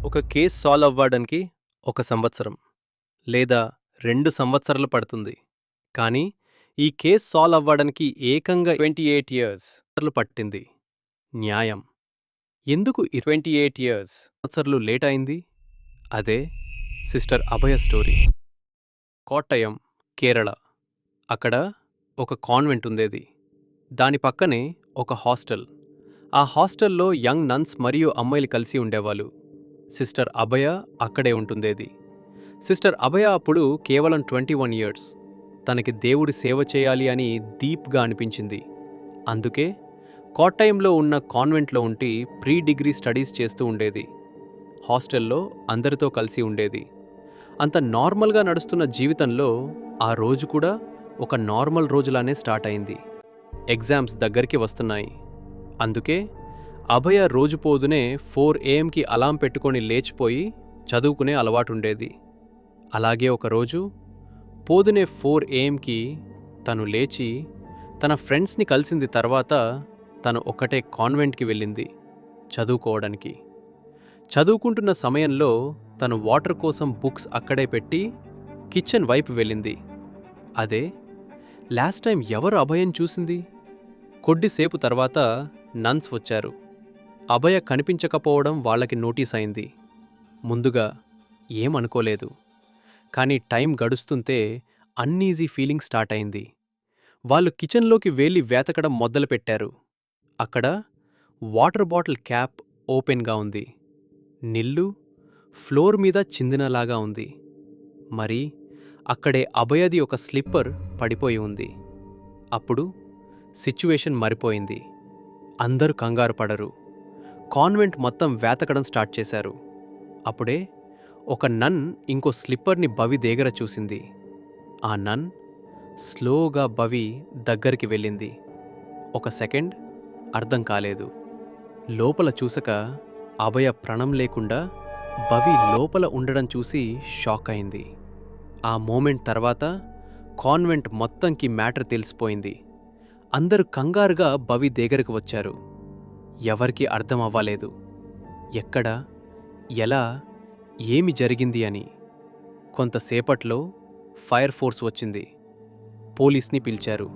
ఒక case solve అవ్వడానికి 1 సంవత్సరం లేదా 2 సంవత్సరాలు పడుతుంది. కానీ ఈ కేస్ సాల్వ్ అవ్వడానికి ఏకంగా 28 years. సంవత్సరాలు పట్టింది. న్యాయం. ఎందుకు 28 years. సంవత్సరాలు లేట్ అయింది? అదే సిస్టర్ అభయ స్టోరీ. కోట్టయం, కేరళ. అక్కడ ఒక కాన్వెంట్ ఉండేది. దాని పక్కనే ఒక హాస్టల్. ఆ హాస్టల్లో యంగ్ నన్స్ మరియు అమ్మాయిలు కలిసి ఉండేవాళ్ళు. సిస్టర్ అభయ అక్కడే ఉంటుండేది. సిస్టర్ అభయ అప్పుడు కేవలం 21 ఇయర్స్. తనకి దేవుడి సేవ చేయాలి అని డీప్గా అనిపించింది. అందుకే కోట్టయంలో ఉన్న కాన్వెంట్లో ఉండి ప్రీ డిగ్రీ స్టడీస్ చేస్తూ ఉండేది. హాస్టల్లో అందరితో కలిసి ఉండేది. అంత నార్మల్గా నడుస్తున్న జీవితంలో ఆ రోజు కూడా ఒక నార్మల్ రోజులానే స్టార్ట్ అయింది. ఎగ్జామ్స్ దగ్గరికి వస్తున్నాయి. అందుకే అభయ రోజు పోదునే 4 AM అలాం పెట్టుకొని లేచిపోయి చదువుకునే అలవాటుండేది. అలాగే ఒకరోజు పోదునే 4 AM తను లేచి తన ఫ్రెండ్స్ని కలిసింది. తర్వాత తను ఒక్కటే కాన్వెంట్కి వెళ్ళింది చదువుకోవడానికి. చదువుకుంటున్న సమయంలో తను వాటర్ కోసం బుక్స్ అక్కడే పెట్టి కిచెన్ వైపు వెళ్ళింది. అదే లాస్ట్ టైం ఎవరు అభయం చూసింది? కొద్దిసేపు తర్వాత నన్స్ వచ్చారు. అభయ కనిపించకపోవడం వాళ్ళకి నోటీస్ అయింది. ముందుగా ఏమనుకోలేదు. కానీ టైం గడుస్తుంటే అన్ఈజీ ఫీలింగ్ స్టార్ట్ అయింది. వాళ్ళు కిచెన్లోకి వెళ్ళి వెతకడం మొదలుపెట్టారు. అక్కడ వాటర్ బాటిల్ క్యాప్ ఓపెన్గా ఉంది. నీళ్ళు ఫ్లోర్ మీద చిందినలాగా ఉంది. మరి అక్కడే అభయది ఒక స్లిప్పర్ పడిపోయి ఉంది. అప్పుడు సిచ్యువేషన్ మారిపోయింది. అందరూ కంగారు పడరు. కాన్వెంట్ మొత్తం వెతకడం స్టార్ట్ చేశారు. అప్పుడే ఒక నన్ ఇంకో స్లిప్పర్ని బవి దగ్గర చూసింది. ఆ నన్ స్లోగా బవి దగ్గరికి వెళ్ళింది. 1 సెకండ్ అర్థం కాలేదు. లోపల చూసక అభయ ప్రాణం లేకుండా బవి లోపల ఉండడం చూసి షాక్ అయింది. ఆ మూమెంట్ తర్వాత కాన్వెంట్ మొత్తంకి మ్యాటర్ తెలిసిపోయింది. అందరూ కంగారుగా బవి దగ్గరకు వచ్చారు. ఎవరికీ అర్థం అవ్వలేదు ఎక్కడ, ఎలా, ఏమి జరిగింది అని. కొంతసేపట్లో ఫైర్ ఫోర్స్ వచ్చింది. పోలీస్ని పిలిచారు.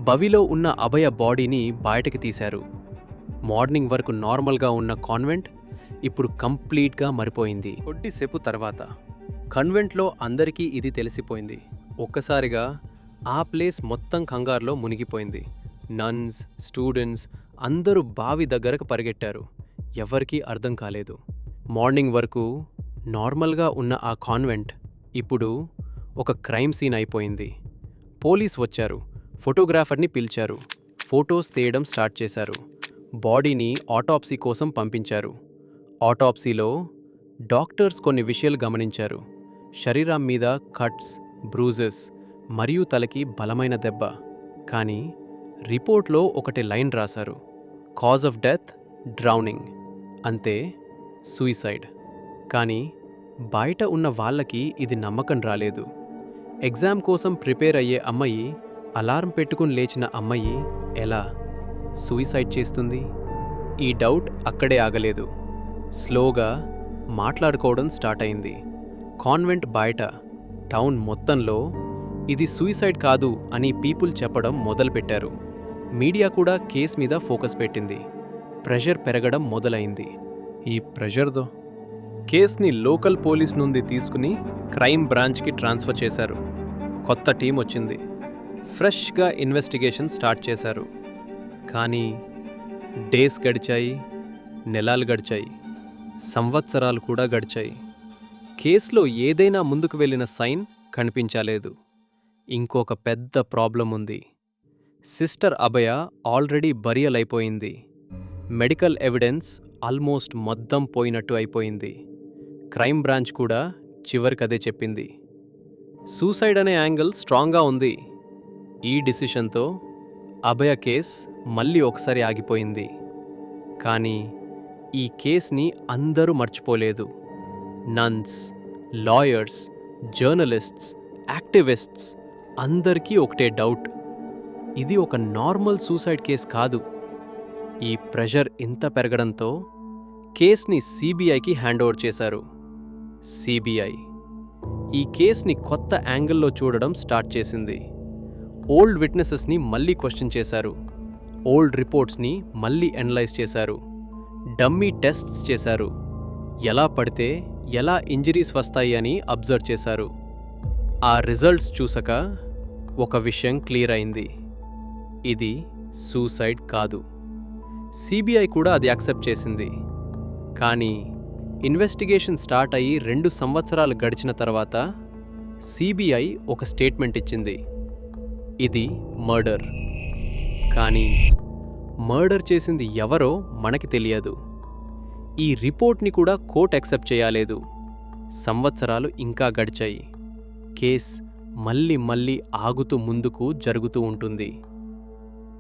బవిలో ఉన్న అభయ బాడీని బయటకి తీశారు. మార్నింగ్ వరకు నార్మల్గా ఉన్న కాన్వెంట్ ఇప్పుడు కంప్లీట్గా మారిపోయింది. కొద్దిసేపు తర్వాత కాన్వెంట్లో అందరికీ ఇది తెలిసిపోయింది. ఒక్కసారిగా ఆ ప్లేస్ మొత్తం కంగారులో మునిగిపోయింది. నన్స్, స్టూడెంట్స్ అందరూ బావి దగ్గరకు పరిగెట్టారు. ఎవరికీ అర్థం కాలేదు. మార్నింగ్ వరకు నార్మల్గా ఉన్న ఆ కాన్వెంట్ ఇప్పుడు ఒక క్రైమ్ సీన్ అయిపోయింది. పోలీస్ వచ్చారు. ఫోటోగ్రాఫర్ని పిలిచారు. ఫొటోస్ తీయడం స్టార్ట్ చేశారు. బాడీని ఆటోప్సీ కోసం పంపించారు. ఆటోప్సీలో డాక్టర్స్ కొన్ని విషయాలు గమనించారు. శరీరం మీద కట్స్, బ్రూజెస్ మరియు తలకి బలమైన దెబ్బ. కానీ రిపోర్ట్లో ఒకటి లైన్ రాశారు, కాజ్ ఆఫ్ డెత్ డ్రౌనింగ్. అంతే, సూయిసైడ్. కానీ బయట ఉన్న వాళ్ళకి ఇది నమ్మకం రాలేదు. ఎగ్జామ్ కోసం ప్రిపేర్ అయ్యే అమ్మాయి, అలారం పెట్టుకుని లేచిన అమ్మాయి ఎలా సూయిసైడ్ చేస్తుంది? ఈ డౌట్ అక్కడే ఆగలేదు. స్లోగా మాట్లాడుకోవడం స్టార్ట్ అయింది. కాన్వెంట్ బయట, టౌన్ మొత్తంలో ఇది సూయిసైడ్ కాదు అని పీపుల్ చెప్పడం మొదలుపెట్టారు. మీడియా కూడా కేస్ మీద ఫోకస్ పెట్టింది. ప్రెషర్ పెరగడం మొదలైంది. ఈ ప్రెషర్తో కేస్ని లోకల్ పోలీస్ నుండి తీసుకుని క్రైమ్ బ్రాంచ్కి ట్రాన్స్ఫర్ చేశారు. కొత్త టీం వచ్చింది. ఫ్రెష్గా ఇన్వెస్టిగేషన్ స్టార్ట్ చేశారు. కానీ డేస్ గడిచాయి, నెలలు గడిచాయి, సంవత్సరాలు కూడా గడిచాయి. కేసులో ఏదైనా ముందుకు వెళ్ళిన సైన్ కనిపించలేదు. ఇంకొక పెద్ద ప్రాబ్లం ఉంది. సిస్టర్ అభయ ఆల్రెడీ బరియల్ అయిపోయింది. మెడికల్ ఎవిడెన్స్ ఆల్మోస్ట్ మొత్తం పోయినట్టు అయిపోయింది. క్రైమ్ బ్రాంచ్ కూడా చివరికదే చెప్పింది. సూసైడ్ అనే యాంగిల్ స్ట్రాంగ్గా ఉంది. ఈ డిసిషన్తో అభయ కేస్ మళ్ళీ ఒకసారి ఆగిపోయింది. కానీ ఈ కేస్ని అందరూ మర్చిపోలేదు. నన్స్, లాయర్స్, జర్నలిస్ట్స్, యాక్టివిస్ట్స్ అందరికీ ఒకటే డౌట్, ఇది ఒక నార్మల్ సూసైడ్ కేస్ కాదు. ఈ ప్రెషర్ ఇంత పెరగడంతో కేస్ని సిబిఐకి హ్యాండ్ ఓవర్ చేశారు. సిబిఐ ఈ కేస్ని కొత్త యాంగిల్లో చూడడం స్టార్ట్ చేసింది. ఓల్డ్ విట్నెసెస్ని మళ్ళీ క్వశ్చన్ చేశారు. ఓల్డ్ రిపోర్ట్స్ని మళ్ళీ అనలైజ్ చేశారు. డమ్మీ టెస్ట్స్ చేశారు. ఎలా పడితే ఎలా ఇంజరీస్ వస్తాయి అని అబ్జర్వ్ చేశారు. ఆ రిజల్ట్స్ చూసాక ఒక విషయం క్లియర్ అయింది. ఇది సూసైడ్ కాదు. సిబిఐ కూడా అది యాక్సెప్ట్ చేసింది. కానీ ఇన్వెస్టిగేషన్ స్టార్ట్ అయ్యి 2 సంవత్సరాలు గడిచిన తర్వాత సిబిఐ ఒక స్టేట్మెంట్ ఇచ్చింది. ఇది మర్డర్. కానీ మర్డర్ చేసింది ఎవరో మనకి తెలియదు. ఈ రిపోర్ట్ని కూడా కోర్ట్ యాక్సెప్ట్ చేయలేదు. సంవత్సరాలు ఇంకా గడిచాయి. కేస్ మళ్ళీ మళ్ళీ ఆగుతూ ముందుకు జరుగుతూ ఉంటుంది.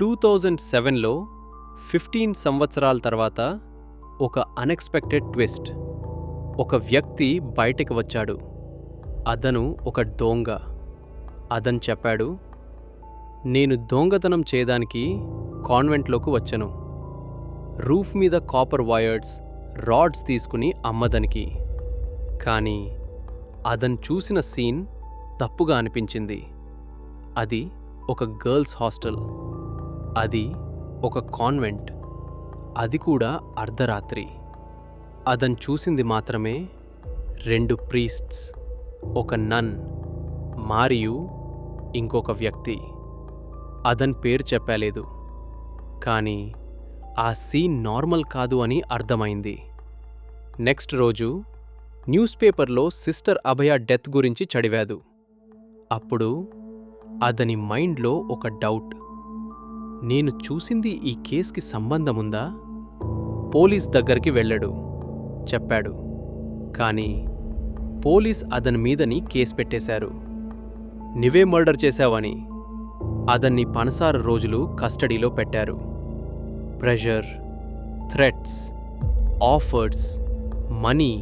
2007లో 15 సంవత్సరాల తర్వాత ఒక అన్ఎక్స్పెక్టెడ్ ట్విస్ట్. ఒక వ్యక్తి బయటకు వచ్చాడు. అతను ఒక దొంగ. అతను చెప్పాడు, నేను దొంగతనం చేయడానికి కాన్వెంట్లోకి వచ్చాను. రూఫ్ మీద కాపర్ వైర్స్, రాడ్స్ తీసుకుని అమ్మదానికి. కానీ అతను చూసిన సీన్ తప్పుగా అనిపించింది. అది ఒక గర్ల్స్ హాస్టల్. అది ఒక కాన్వెంట్. అది కూడా అర్ధరాత్రి. అతను చూసింది మాత్రమే 2 ప్రీస్ట్స్, ఒక నన్ మరియు ఇంకొక వ్యక్తి. అతని పేరు చెప్పలేదు. కానీ ఆ సీన్ నార్మల్ కాదు అని అర్థమైంది. నెక్స్ట్ రోజు న్యూస్ పేపర్లో సిస్టర్ అభయ డెత్ గురించి చదివాడు. అప్పుడు అతని మైండ్లో ఒక డౌట్. నేను చూసింది ఈ కేసుకి సంబంధముందా? పోలీస్ దగ్గరికి వెళ్ళాడు. చెప్పాడు. కానీ పోలీస్ అతని మీదని కేసు పెట్టేశారు. నువ్వే మర్డర్ చేశావని. అతన్ని 16 రోజులు కస్టడీలో పెట్టారు. Pressure, threats, offers, money,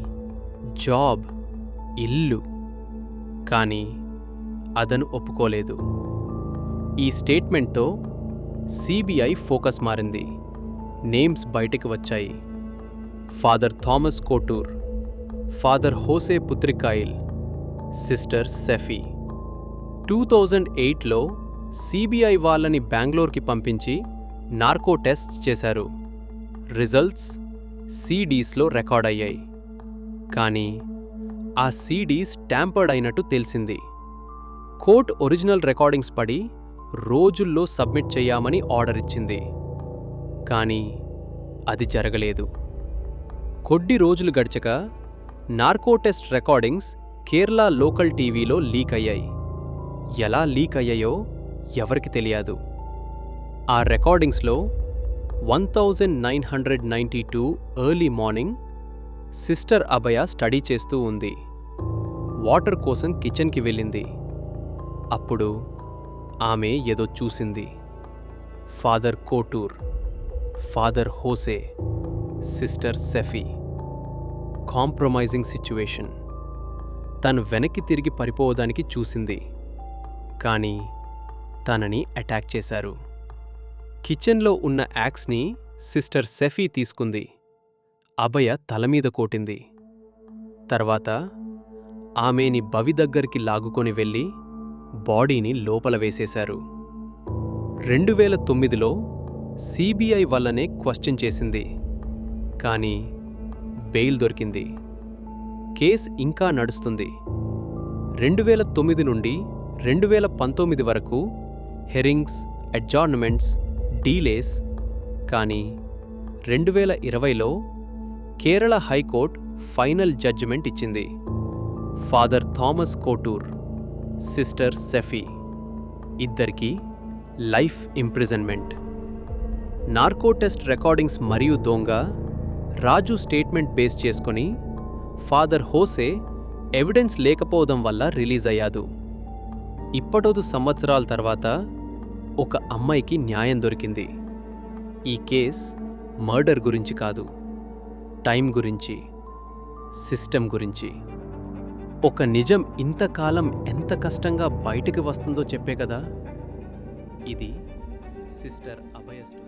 job, ఇల్లు. కానీ అతను ఒప్పుకోలేదు. ఈ స్టేట్మెంట్తో సిబిఐ ఫోకస్ మారింది. నేమ్స్ బయటికి వచ్చాయి. Father Thomas Kottoor, father Jose Puthrikkayil, sister Sephy. 2008లో సిబిఐ వాళ్ళని బెంగళూరుకి పంపించి నార్కో టెస్ట్స్ చేశారు. రిజల్ట్స్ సిడీస్లో రికార్డ్ అయ్యాయి. కానీ ఆ సిడీస్ ట్యాంపర్డ్ అయినట్టు తెలిసింది. కోర్ట్ ఒరిజినల్ రికార్డింగ్స్ పడి రోజుల్లో సబ్మిట్ చేయమని ఆర్డర్ ఇచ్చింది. కానీ అది జరగలేదు. కొద్ది రోజులు గడిచక narco test recordings Kerala local టీవీలో లీక్ అయ్యాయి. ఎలా లీక్ అయ్యాయో ఎవరికి తెలియదు. ఆ రికార్డింగ్స్లో 1992 early morning sister Abhaya study చేస్తూ ఉంది. వాటర్ కోసం కిచెన్కి వెళ్ళింది. అప్పుడు ఆమె ఏదో చూసింది. Father Kottoor, father Jose, sister Sephy. Compromising situation. తను వెనక్కి తిరిగి పరిపోవడానికి చూసింది. కానీ తనని అటాక్ చేశారు. కిచెన్లో ఉన్న యాక్స్ని సిస్టర్ సెఫీ తీసుకుంది. అభయ తలమీద కోటింది. తర్వాత ఆమెని బవి దగ్గరికి లాగుకొని వెళ్ళి బాడీని లోపల వేసేశారు. 2009లో సిబిఐ వల్లనే క్వశ్చన్ చేసింది. కానీ బెయిల్ దొరికింది. కేస్ ఇంకా నడుస్తుంది. 2009 నుండి 2019 వరకు హెరింగ్స్, అడ్జార్న్మెంట్స్, డీలేస్. కానీ 2020లో కేరళ హైకోర్టు ఫైనల్ జడ్జిమెంట్ ఇచ్చింది. ఫాదర్ థామస్ కోటూర్, సిస్టర్ సెఫీ ఇద్దరికీ life imprisonment. Narco test recordings మరియు దొంగ రాజు స్టేట్మెంట్ బేస్ చేసుకొని ఫాదర్ హోసే ఎవిడెన్స్ లేకపోవడం వల్ల రిలీజ్ అయ్యాడు. ఇప్పటోదు సంవత్సరాల తర్వాత ఒక అమ్మాయికి న్యాయం దొరికింది. ఈ కేస్ మర్డర్ గురించి కాదు, టైం గురించి, సిస్టమ్ గురించి. ఒక నిజం ఇంతకాలం ఎంత కష్టంగా బయటికి వస్తుందో చెప్పే కదా. ఇది సిస్టర్ అభయ స్టోరీ.